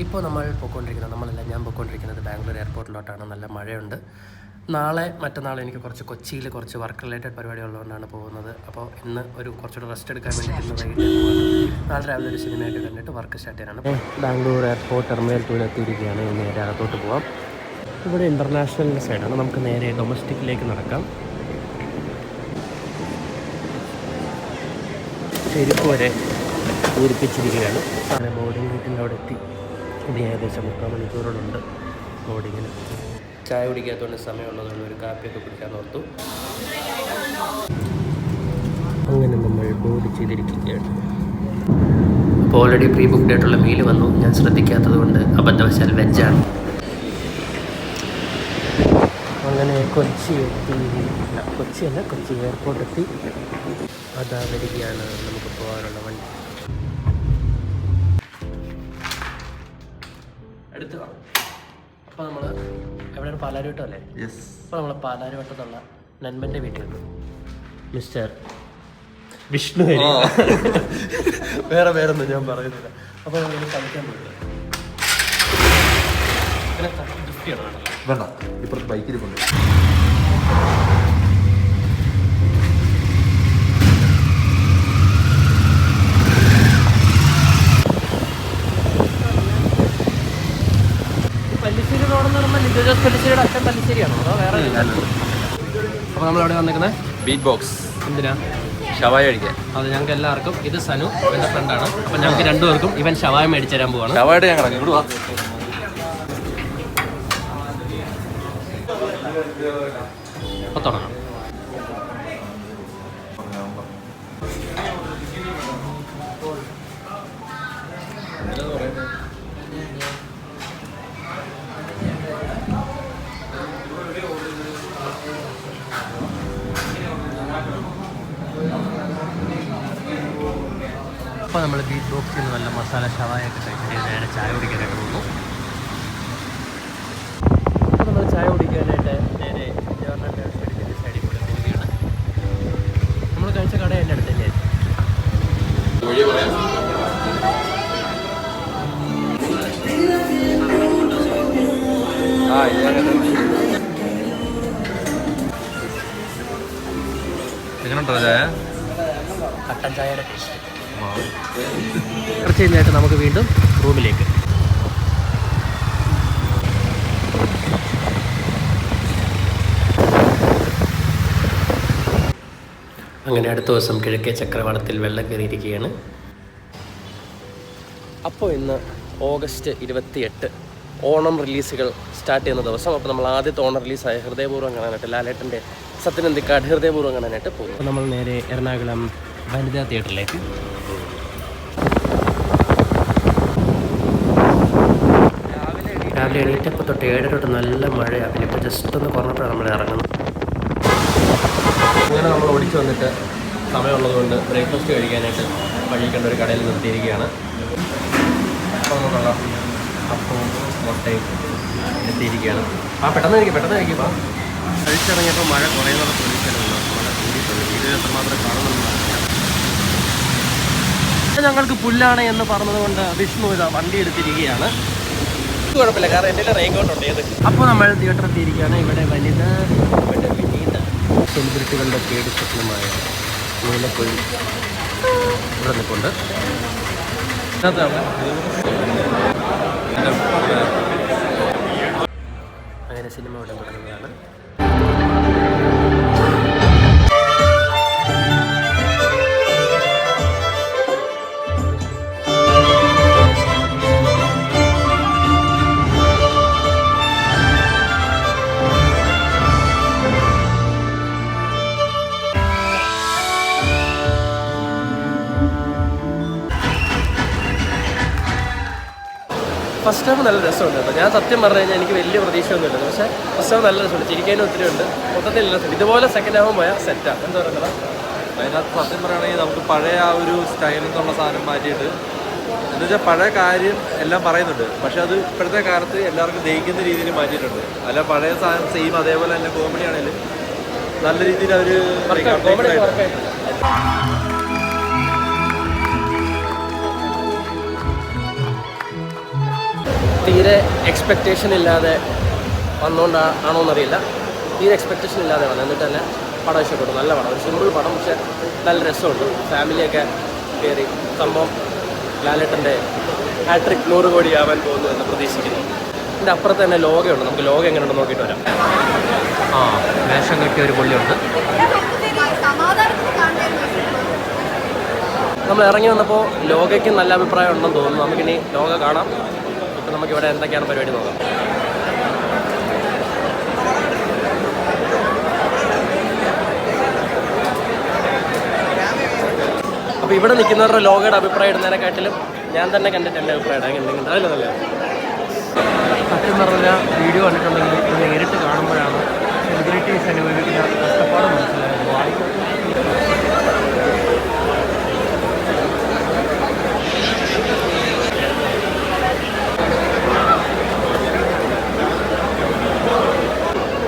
ഇപ്പോൾ ഞാൻ പോയിക്കൊണ്ടിരിക്കുന്നത് ബാംഗ്ലൂർ എയർപോർട്ടിലോട്ടാണ്. നല്ല മഴയുണ്ട്. നാളെ മറ്റന്നാൾ എനിക്ക് കൊച്ചിയിൽ കുറച്ച് വർക്ക് റിലേറ്റഡ് പരിപാടികളുള്ളതുകൊണ്ടാണ് പോകുന്നത്. അപ്പോൾ ഇന്ന് കുറച്ചുകൂടെ റെസ്റ്റ് എടുക്കാൻ വേണ്ടി ഇന്ന് വൈകിട്ട് പോകാം. നാളെ രാവിലെ ഒരു സിനിമയൊക്കെ കണ്ടിട്ട് വർക്ക് സ്റ്റാർട്ട് ചെയ്യാനാണ്. ബാംഗ്ലൂർ എയർപോർട്ട് ടെർമിനൽ 2 എത്തിയിരിക്കുകയാണ്. ഇനി നേരെ അകത്തോട്ട് പോകാം. ഇവിടെ ഇൻ്റർനാഷണൽ സൈഡാണ്. നമുക്ക് നേരെ ഡൊമസ്റ്റിക്കിലേക്ക് നടക്കാം. ചെരുപ്പ് വരെ പൂരിപ്പിച്ചിരിക്കുകയാണ്. ബോർഡിംഗ് ഗേറ്റിൻ്റെ അവിടെ എത്തി. ഇത് ഏകദേശം 3 മണിക്കൂറുകളുണ്ട് ബോർഡിങ്ങിന്. ചായ കുടിക്കാത്തതുകൊണ്ട് സമയമുള്ളതുകൊണ്ട് ഒരു കാപ്പിയൊക്കെ കുടിക്കാൻ ഓർത്തു. അങ്ങനെ നമ്മൾ ബോർഡ് ചെയ്തിരിക്കുകയാണ്. അപ്പോൾ ഓൾറെഡി പ്രീ ബുക്ക്ഡ് ആയിട്ടുള്ള മീല് വന്നു. ഞാൻ ശ്രദ്ധിക്കാത്തത് കൊണ്ട് അബദ്ധവശാൽ വെജാണ്. അങ്ങനെ കൊച്ചി എയർപോർട്ട് എത്തി. അതാ വരികയാണ് നമുക്ക് പോകാനുള്ള വണ്ടി. എടുത്തു. അപ്പോൾ നമ്മൾ എവിടെയാണ്? പാലാരിവട്ടം അല്ലേ? യെസ്. അപ്പോൾ നമ്മൾ പാലാരിവട്ടത്തുള്ള നൻപൻ്റെ വീട്ടിൽ നിന്ന് മിസ്റ്റർ വിഷ്ണു വേറൊന്നും ഞാൻ പറയുന്നില്ല. അപ്പോൾ നമ്മൾ കളിക്കാൻ പോയില്ല. ഗിഫ്റ്റ് ചെയ്യണം. വേണ്ട, ഇപ്പുറത്ത് ബൈക്കിൽ കൊണ്ട് പല്ലിശ്ശേരി റോഡെന്ന് പറയുമ്പോൾ ലിജോ ജോസ് പല്ലിശ്ശേരിയുടെ അച്ഛൻ പല്ലിശ്ശേരിയാണോ അതോ വേറെ? അപ്പോൾ നമ്മൾ എവിടെ വന്നിരിക്കുന്നത്? Beat box. എന്തിനാ? ഷവായ കഴിക്കാൻ. അത് ഞങ്ങൾക്ക് എല്ലാവർക്കും. ഇത് സനു എൻ്റെ ഫ്രണ്ടാണ്. അപ്പോൾ ഞങ്ങൾക്ക് രണ്ടുപേർക്കും ഇവൻ ഷവായ മേടിച്ചു തരാൻ പോവാണ്. ഷവായിട്ട് ഞാൻ കിടക്കും. ഇവിടെ വാ. അപ്പോൾ തുടങ്ങാം. അപ്പോൾ നമ്മൾ ബീറ്റ് ബോക്സിൽ നിന്ന് നല്ല മസാല ഷവായൊക്കെ കഴിച്ചിട്ട് നേരെ ചായ കുടിക്കാനായിട്ട് പോകുന്നു. അപ്പോൾ നമ്മൾ ചായ കുടിക്കാനായിട്ട് നേരെ ജവഹർലാൽ സ്റ്റേഡിയത്തിൻ്റെ സൈഡിൽ കൂടെ തിരികെയാണ്. നമ്മൾ കഴിച്ച കട എൻ്റെ അടുത്തല്ലേ? എങ്ങനെയുണ്ടോ ചായ? കട്ടൻ ചായയുടെ ടേസ്റ്റ്. കുറച്ച് കഴിഞ്ഞായിട്ട് നമുക്ക് വീണ്ടും റൂമിലേക്ക്. അങ്ങനെ അടുത്ത ദിവസം കിഴക്കേ ചക്രവാളത്തിൽ വെള്ളം കയറിയിരിക്കുകയാണ്. അപ്പോൾ ഇന്ന് ഓഗസ്റ്റ് 28 ഓണം റിലീസുകൾ സ്റ്റാർട്ട് ചെയ്യുന്ന ദിവസം. അപ്പോൾ നമ്മൾ ആദ്യത്തെ ഓണം റിലീസായ ഹൃദയപൂർവ്വം കാണാനായിട്ട് ലാലേട്ടൻ്റെ സത്യനന്ദിക്കാട് ഹൃദയപൂർവ്വം കാണാനായിട്ട് പോകും. അപ്പോൾ നമ്മൾ നേരെ എറണാകുളം വനിതാ തിയേറ്ററിലേക്ക്. രാവിലെ എണീറ്റപ്പോൾ തൊട്ട് 7 തൊട്ട് നല്ല മഴയാണ്. പിന്നെ ഇപ്പോൾ ജസ്റ്റ് ഒന്ന് കുറഞ്ഞപ്പോഴാണ് നമ്മൾ ഇറങ്ങുന്നത്. അങ്ങനെ നമ്മൾ ഓടിച്ചു വന്നിട്ട് സമയമുള്ളതുകൊണ്ട് ബ്രേക്ക്ഫാസ്റ്റ് കഴിക്കാനായിട്ട് വഴി കണ്ട ഒരു കടയിൽ നിർത്തിയിരിക്കുകയാണ്. അപ്പോൾ നമുക്കുള്ള അപ്പവും മുട്ടയും എത്തിയിരിക്കുകയാണ്. പെട്ടെന്ന് കഴിക്കും. ഇപ്പോൾ കഴിച്ചിറങ്ങിയപ്പോൾ മഴ കുറയുന്നുള്ള പ്രതീക്ഷയിലുണ്ട്. മഴ കൂടിയിട്ടുണ്ട്. ഇത് എത്രമാത്രം കാണുന്നുണ്ടെന്ന് ഞങ്ങൾക്ക് പുല്ലാണ് എന്ന് പറഞ്ഞതുകൊണ്ട് വിഷ്ണു ഇതാ വണ്ടി എടുത്തിരിക്കുകയാണ്. കുഴപ്പമില്ല, കാരണം എൻ്റെ റെയിൻകോട്ടുണ്ട് ഏത്. അപ്പോൾ നമ്മൾ തിയേറ്ററിൽ എത്തിയിരിക്കുകയാണ്. ഇവിടെ വിനീത സെലിബ്രിറ്റികളുടെ പേടി സ്വപ്നമായ നീലപ്പൊഴി ഇവിടെ നിൽപ്പുണ്ട്. അങ്ങനെ സിനിമ ഇവിടെ തുടങ്ങുകയാണ്. ഫസ്റ്റ് ഹാഫ് നല്ല രസമുണ്ട് കേട്ടോ. ഞാൻ സത്യം പറഞ്ഞു കഴിഞ്ഞാൽ എനിക്ക് വലിയ പ്രതീക്ഷയൊന്നുമില്ല. പക്ഷേ ഫസ്റ്റ് ഹാഫ് നല്ല രസമുണ്ട്. ചിരിക്കാനും ഒത്തിരി ഉണ്ട്. മൊത്തത്തിൽ രസം. ഇതുപോലെ സെക്കൻഡ് ഹാഫും പോയാൽ സെറ്റാണ്. എന്താ പറയുന്നത്? അതിനകത്ത് സത്യം പറയുകയാണെങ്കിൽ നമുക്ക് പഴയ ആ ഒരു സ്റ്റൈലിൽ നിന്നുള്ള സാധനം മാറ്റിയിട്ട് എന്ന് വെച്ചാൽ പഴയ കാര്യം എല്ലാം പറയുന്നുണ്ട്. പക്ഷെ അത് ഇപ്പോഴത്തെ കാലത്ത് എല്ലാവർക്കും ദഹിക്കുന്ന രീതിയിൽ മാറ്റിയിട്ടുണ്ട്. അല്ല പഴയ സാധനം സെയിം അതേപോലെ തന്നെ കോമഡി ആണെങ്കിലും നല്ല രീതിയിൽ അവർ തീരെ എക്സ്പെക്റ്റേഷൻ ഇല്ലാതെ വന്നുകൊണ്ടാണോ എന്നറിയില്ല. തീരെ എക്സ്പെക്റ്റേഷൻ ഇല്ലാതെ വന്നു. എന്നിട്ട് തന്നെ പടം ഇഷ്ടപ്പെട്ടു. നല്ല പടം, ഒരു സിമ്പിൾ പടം, പക്ഷേ നല്ല രസമുണ്ട്. ഫാമിലിയൊക്കെ കയറി സംഭവം ലാലേട്ടൻ്റെ ഹാട്രിക് 100 കോടി ആവാൻ പോകുന്നു എന്ന് പ്രതീക്ഷിക്കുന്നു. ഇതിൻ്റെ അപ്പുറത്ത് തന്നെ ലോകയുണ്ട്. നമുക്ക് ലോകം എങ്ങനെയുണ്ടെന്ന് നോക്കിയിട്ട് വരാം. വേഷം കെട്ടിയ ഒരു പുള്ളിയുണ്ട്. നമ്മൾ ഇറങ്ങി വന്നപ്പോൾ ലോകയ്ക്ക് നല്ല അഭിപ്രായം ഉണ്ടെന്ന് തോന്നുന്നു. നമുക്കിനി ലോക കാണാം. ഇപ്പം നമുക്കിവിടെ എന്തൊക്കെയാണ് പരിപാടി നോക്കാം. അപ്പോൾ ഇവിടെ നിൽക്കുന്നവരുടെ ലോകയുടെ അഭിപ്രായം ഇടുന്നതിനെക്കാട്ടിലും ഞാൻ തന്നെ കണ്ടിട്ട് എൻ്റെ അഭിപ്രായം എന്തെങ്കിലും അതല്ല നല്ല സത്യം പറഞ്ഞാൽ വീഡിയോ കണ്ടിട്ടുണ്ടെങ്കിൽ ഇത് നേരിട്ട് കാണുമ്പോഴാണ് സെലിബ്രിറ്റീസ് അനുഭവിക്കുന്ന കഷ്ടപ്പാട് മനസ്സിലായത്.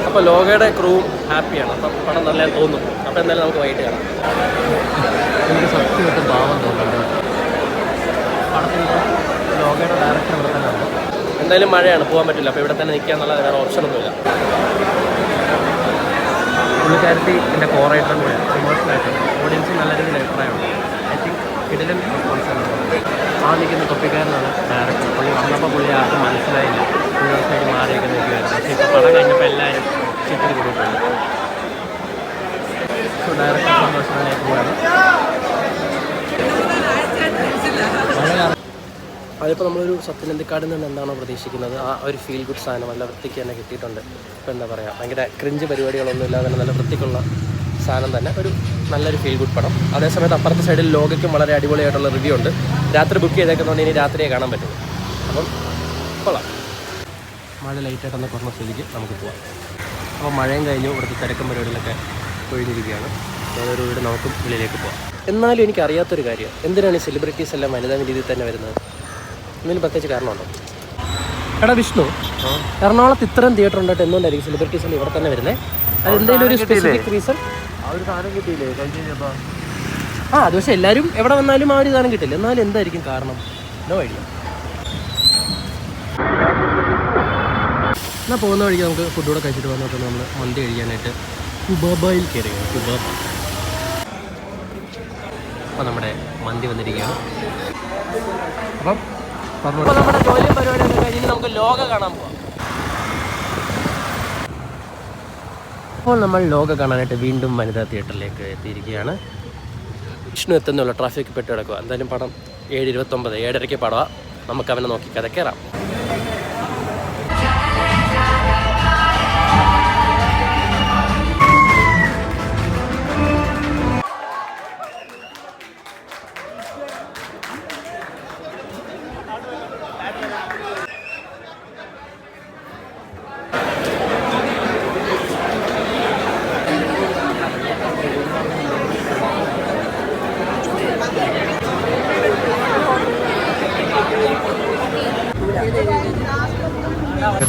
അപ്പോൾ ലോകയുടെ ക്രൂവും ഹാപ്പിയാണ്. അപ്പം പണം നല്ല തോന്നുന്നു. അപ്പോൾ എന്തായാലും നമുക്ക് വൈകിട്ട് കാണാം. എനിക്ക് സത്യമായിട്ട് ഭാവം തോന്നുന്നുണ്ട്. പടത്തിന് ലോകയുടെ ഡയറക്ടർ ഇവിടെ തന്നെ ഉണ്ട്. എന്തായാലും മഴയാണ്, പോകാൻ പറ്റില്ല. അപ്പോൾ ഇവിടെ തന്നെ നിൽക്കുക എന്നുള്ളത് വേറെ ഓപ്ഷനൊന്നുമില്ല. പുള്ളിക്കാരത്തി എൻ്റെ കോറേറ്ററും കൂടെ ഇമോഷണലായിട്ടുണ്ട്. ഓഡിയൻസിന് നല്ല രീതിയിൽ അഭിപ്രായമുണ്ട്. ഐ തിങ്ക് കിടിലൻ റെസ്പോൺസാണ്. ആ നിൽക്കുന്ന തൊപ്പിക്കാരനാണ് ഡയറക്ടർ. പുള്ളി വന്നപ്പോൾ പുള്ളി ആർക്കും മനസ്സിലായില്ല. പുള്ളിയുടെ സൈഡ് മാറിയൊക്കെ നിൽക്കുകയായിരുന്നു. പക്ഷേ ഇപ്പോൾ പടം കഴിഞ്ഞപ്പോൾ എല്ലാവരും ചിത്രം കൊടുക്കുന്നുണ്ട്. സോ ഡയറക്ടർ സന്തോഷത്തിലേക്ക് പോവാണ്. അതിപ്പോൾ നമ്മളൊരു സത്യനന്ദിക്കാടിൽ നിന്ന് എന്താണോ പ്രതീക്ഷിക്കുന്നത് ആ ഒരു ഫീൽ ഗുഡ് സാധനം നല്ല വൃത്തിക്ക് തന്നെ കിട്ടിയിട്ടുണ്ട്. ഇപ്പോൾ എന്താ പറയുക, ഭയങ്കര ക്രിഞ്ച് പരിപാടികളൊന്നും ഇല്ലാതെ തന്നെ നല്ല വൃത്തിക്കുള്ള സാധനം തന്നെ, ഒരു നല്ലൊരു ഫീൽ ഗുഡ് പടം. അതേസമയത്ത് അപ്പുറത്തെ സൈഡിൽ ലോകയ്ക്കും വളരെ അടിപൊളിയായിട്ടുള്ള റിവ്യൂ ഉണ്ട്. രാത്രി ബുക്ക് ചെയ്തേക്കുന്നതുകൊണ്ട് ഇനി രാത്രിയെ കാണാൻ പറ്റും. അപ്പം കൊള്ളാം. മഴ ലൈറ്റായിട്ടൊന്ന് കുറഞ്ഞ സ്ഥിതിക്ക് നമുക്ക് പോവാം. അപ്പോൾ മഴയും കഴിഞ്ഞു, ഇവിടുത്തെ തിരക്കും പരിപാടികളൊക്കെ ഒഴിഞ്ഞിരിക്കുകയാണ്. അതൊരു വീട് നമുക്കും ഉള്ളിലേക്ക് പോകാം. എന്നാലും എനിക്കറിയാത്തൊരു കാര്യം, എന്തിനാണ് ഈ സെലിബ്രിറ്റീസ് എല്ലാം വനിതാ രീതിയിൽ തന്നെ വരുന്നത്? എന്തെങ്കിലും പ്രത്യേകിച്ച് കാരണമുണ്ടോ? എടാ വിഷ്ണു, എറണാകുളത്ത് ഇത്രയും തിയേറ്റർ ഉണ്ടായിട്ട് എന്തുകൊണ്ടായിരിക്കും സെലിബ്രിറ്റീസ് എല്ലാം ഇവിടെ തന്നെ വരുന്നത്? അത് എന്തെങ്കിലും ഒരു സ്പെസിഫിക് റീസൺ? അത് പക്ഷേ എല്ലാവരും എവിടെ വന്നാലും ആ ഒരു സാധനം കിട്ടില്ല. എന്നാലും എന്തായിരിക്കും കാരണം? No idea. എന്നാൽ പോകുന്ന വഴിക്ക് നമുക്ക് ഫുഡ് കൂടെ കഴിച്ചിട്ട് വന്നിട്ട് നമ്മൾ മന്തി കഴിക്കാനായിട്ട് കുബാബയിൽ കയറിയാണ്. കുബാബ. അപ്പോൾ നമ്മുടെ മന്തി വന്നിരിക്കുകയാണ്. അപ്പം നമ്മുടെ ജോലിയും പരിപാടിയൊക്കെ കഴിഞ്ഞ് നമുക്ക് ലോക കാണാൻ പോകാം. അപ്പോൾ നമ്മൾ ലോക കാണാനായിട്ട് വീണ്ടും വനിതാ തിയേറ്ററിലേക്ക് എത്തിയിരിക്കുകയാണ്. വിഷ്ണു എത്തുന്നുള്ള ട്രാഫിക് പെട്ട് കിടക്കുക. എന്തായാലും പടം 7:29, 7:30 പടമാണ്. നമുക്ക് അവനെ നോക്കി കഥ കയറാം.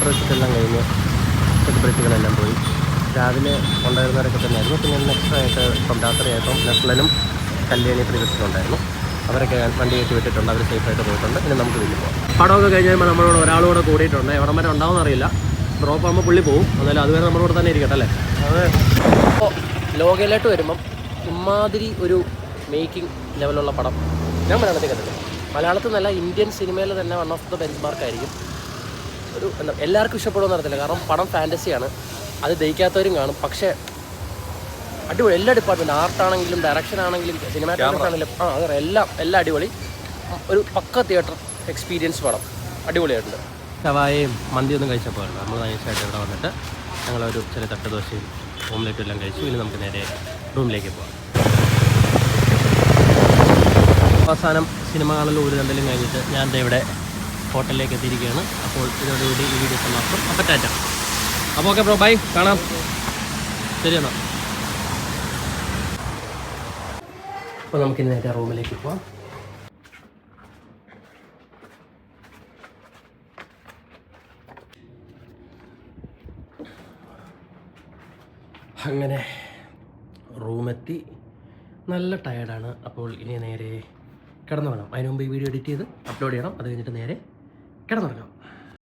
വെച്ചിട്ടെല്ലാം കഴിഞ്ഞ് സെലിബ്രിറ്റികളെല്ലാം പോയി. രാവിലെ ഉണ്ടായിരുന്നവരൊക്കെ തന്നെയായിരുന്നു. പിന്നെ നെക്സ്റ്റ് ആയിട്ട് ഇപ്പം രാത്രിയായപ്പം നെസ്ലനും കല്യാണി പ്രിയദർശനുണ്ടായിരുന്നു. അവരൊക്കെ വണ്ടി കയറ്റി വിട്ടിട്ടുണ്ട്. അവർ സേഫായിട്ട് പോയിട്ടുണ്ട്. ഇനി നമുക്ക് വീട്ടിൽ പോകാം. പടമൊക്കെ കഴിഞ്ഞ് കഴിയുമ്പോൾ നമ്മളോട് ഒരാളോടെ കൂടിയിട്ടുണ്ട്. എവിടെ വരെ ഉണ്ടാവുമെന്ന് അറിയില്ല. ഡ്രോപ്പ് ആകുമ്പോൾ പുള്ളി പോകും. എന്നാലും അതുവരെ നമ്മളോട് തന്നെ ഇരിക്കട്ടെ അല്ലേ? അപ്പോൾ ലോകയിലോട്ട് വരുമ്പം ഇമാതിരി ഒരു മേക്കിംഗ് ലെവലുള്ള പടം ഞാൻ മലയാളത്തിൽ കണ്ടില്ല. മലയാളത്തിൽ നല്ല ഇന്ത്യൻ സിനിമയിൽ തന്നെ വൺ ഓഫ് ദ ബെഞ്ച് മാർക്കായിരിക്കും. ഒരു എന്താ എല്ലാവർക്കും ഇഷ്ടപ്പെടുമെന്ന് അറിയത്തില്ല. കാരണം പടം ഫാൻറ്റസിയാണ്. അത് ദഹിക്കാത്തവരും കാണും. പക്ഷേ അടിപൊളി. എല്ലാ ഡിപ്പാർട്ട്മെൻറ്റ്, ആർട്ടാണെങ്കിലും ഡയറക്ഷൻ ആണെങ്കിലും സിനിമാറ്റോഗ്രാഫി ആണെങ്കിലും അതെ എല്ലാം അടിപൊളി. ഒരു പക്ക തിയേറ്റർ എക്സ്പീരിയൻസ് പടം. അടിപൊളിയായിട്ടുണ്ട്. ഷവായയും മന്തിയൊന്നും കഴിച്ചപ്പോൾ നമ്മൾ നൈസായിട്ട് ഇവിടെ വന്നിട്ട് ഞങ്ങളൊരു ചെറിയ തട്ട് ദോശയും ഓംലെറ്റും എല്ലാം കഴിച്ചു. ഇനി നമുക്ക് നേരെ റൂമിലേക്ക് പോകാം. അവസാനം സിനിമ കാണലും ഒരു രണ്ടിലും കഴിഞ്ഞിട്ട് ഞാൻ ഇവിടെ ഹോട്ടലിലേക്ക് എത്തിയിരിക്കുകയാണ്. അപ്പോൾ ഇതോടുകൂടി ഈ വീഡിയോ സമാപ്തം. അപ്പോൾ ടാറ്റ. അപ്പോൾ ഓക്കെ ബ്രോ, ബൈ, കാണാം. ശരി എന്നാൽ. അപ്പോൾ നമുക്കിന്ന് നേരെ റൂമിലേക്ക് പോവാം. അങ്ങനെ റൂമെത്തി. നല്ല ടയർഡാണ്. അപ്പോൾ ഇനി നേരെ കിടന്നുറങ്ങാം. അതിന് മുമ്പ് ഈ വീഡിയോ എഡിറ്റ് ചെയ്ത് അപ്ലോഡ് ചെയ്യണം. അത് കഴിഞ്ഞിട്ട് നേരെ കിടന്നുറങ്ങാം.